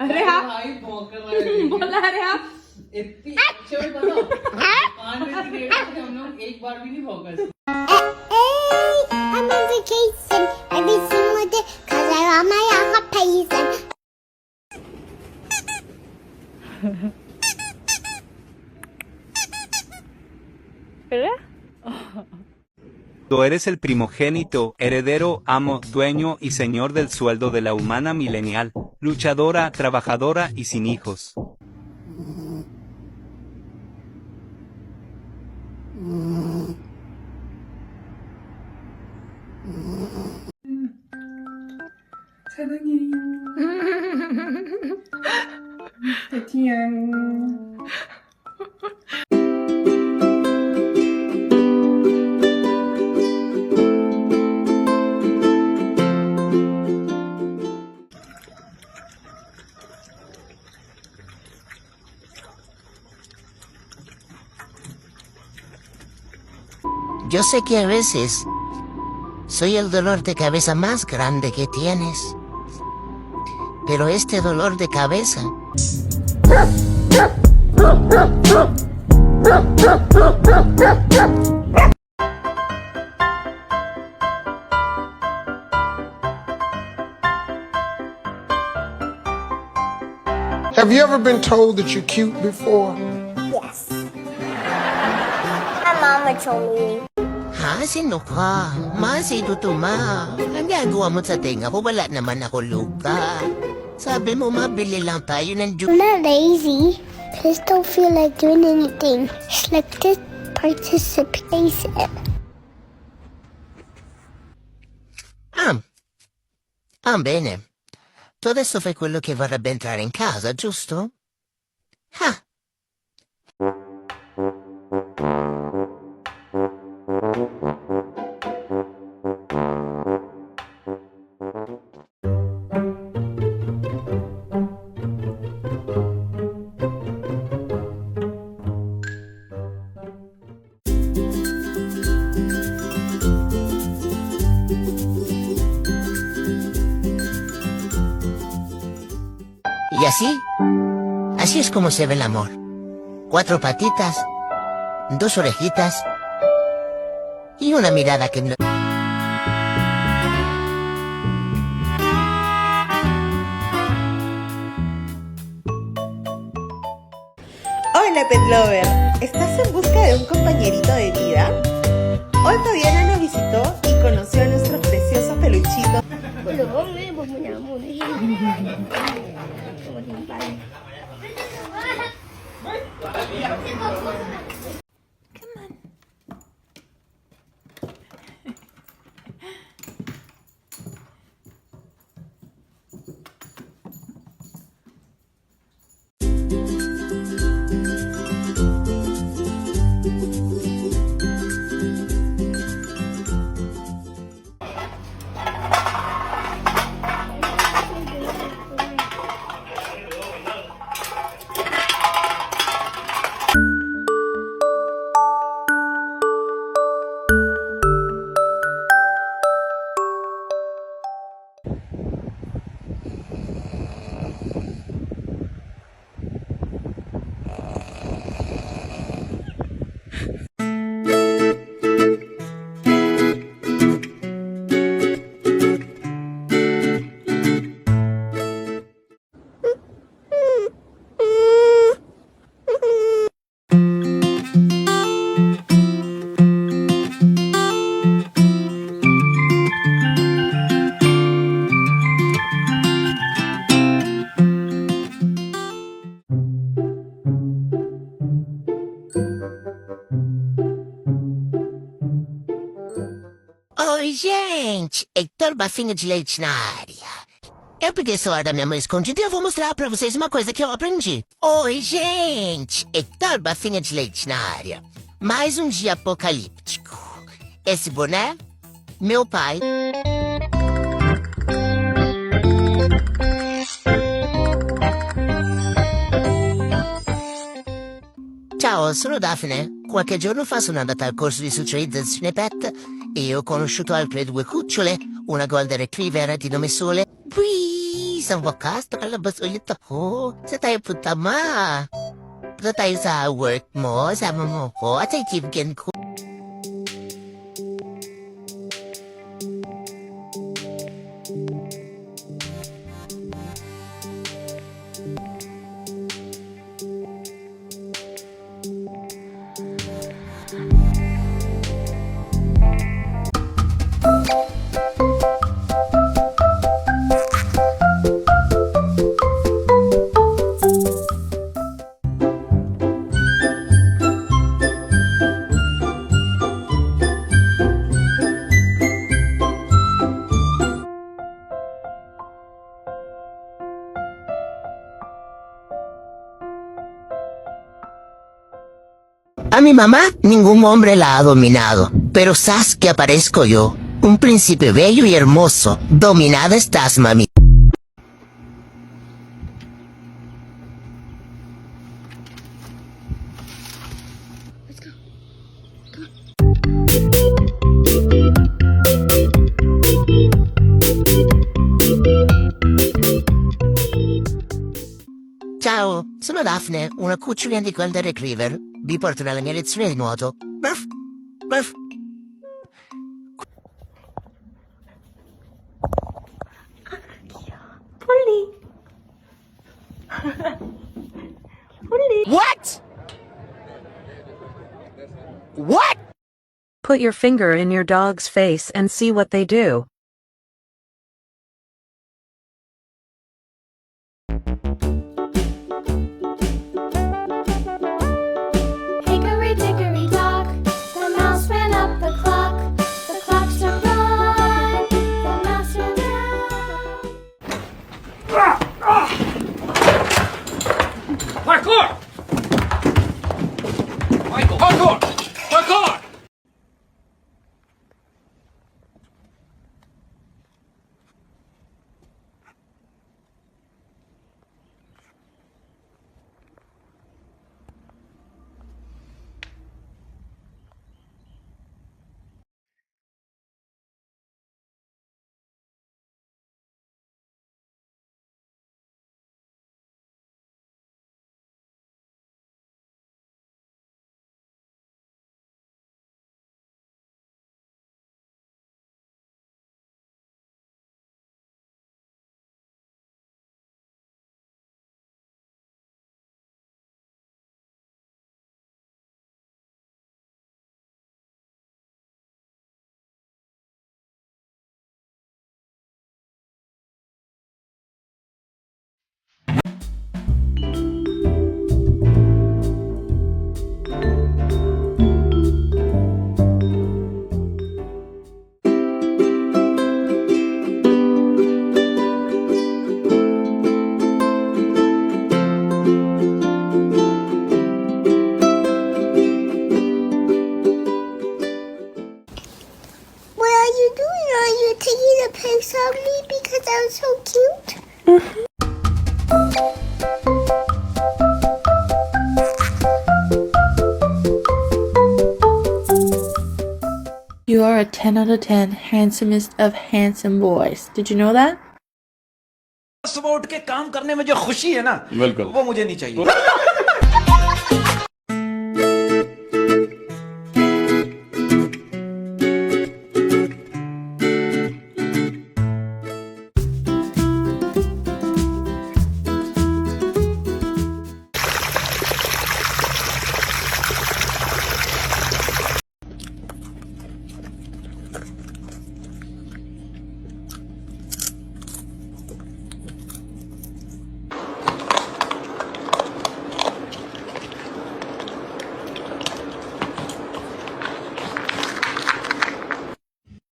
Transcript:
अरे हाँ भाई भौंक रहा है बोला अरे हाँ इतनी अच्छे में बताओ कान में इतनी देर से हम लोग एक बार भी नहीं भौंका इसको। I'm on vacation every single day 'cause I want my occupation. Tú eres el primogénito, heredero, amo, dueño y señor del sueldo de la humana milenial, luchadora, trabajadora y sin hijos. Yo sé que a veces soy el dolor de cabeza más grande que tienes. Pero este dolor de cabeza Have you ever been told that you're cute before? Yes. My mama told me. sino ka? Sino to ma? Ang gagawa mo sa tenga ko, wala naman ako luka. Sabi mo mabili lang tayo ng I'm not lazy. I just don't feel like doing anything. It's like this participation. Bene. Tu adesso fai quello che vorrebbe entrare in casa, giusto? Ah. Y así es como se ve el amor. 4 patitas, 2 orejitas y una mirada que no... Hola Pet Lover, ¿estás en busca de un compañerito de vida? Hoy Fabiana nos visitó y conoció a nuestros preciosos peluchitos. Oi, gente! Heitor Bafinha de Leite na área. Eu peguei o celular da minha mãe escondido e eu vou mostrar pra vocês uma coisa que eu aprendi. Oi, gente! Heitor Bafinha de Leite na área. Mais um dia apocalíptico. Esse boné, meu pai. Ciao, sono Daphne. Qualche giorno fa sono andata al corso di socializzazione pet e ho conosciuto altre 2 cucciole, una golden retriever di nome Sole. Puppies! Isang wakas, nakalabas ulit ako. Sa tayo punta, ma. Punta tayo sa work mo, sama mo ko, at sa chipkin ko. A mi mamá ningún hombre la ha dominado, pero sabes que aparezco yo, un príncipe bello y hermoso. Dominada estás, mami. Ciao, sono Daphne, una cucciolina di Golden Retriever. Vi porto nella mia lezione di nuoto. Burf, burf. What? What? Put your finger in your dog's face and see what they do. Hickory dickory dock, the mouse ran up the clock. The clock struck one, the mouse ran down. Parkour! Michael, parkour! Parkour! What are you doing? Are you taking a pic of me because I'm so cute? You are a 10 out of 10 handsomest of handsome boys. Did you know that? सुबह उठ के काम करने में जो खुशी है ना, बिल्कुल वो मुझे नहीं चाहिए।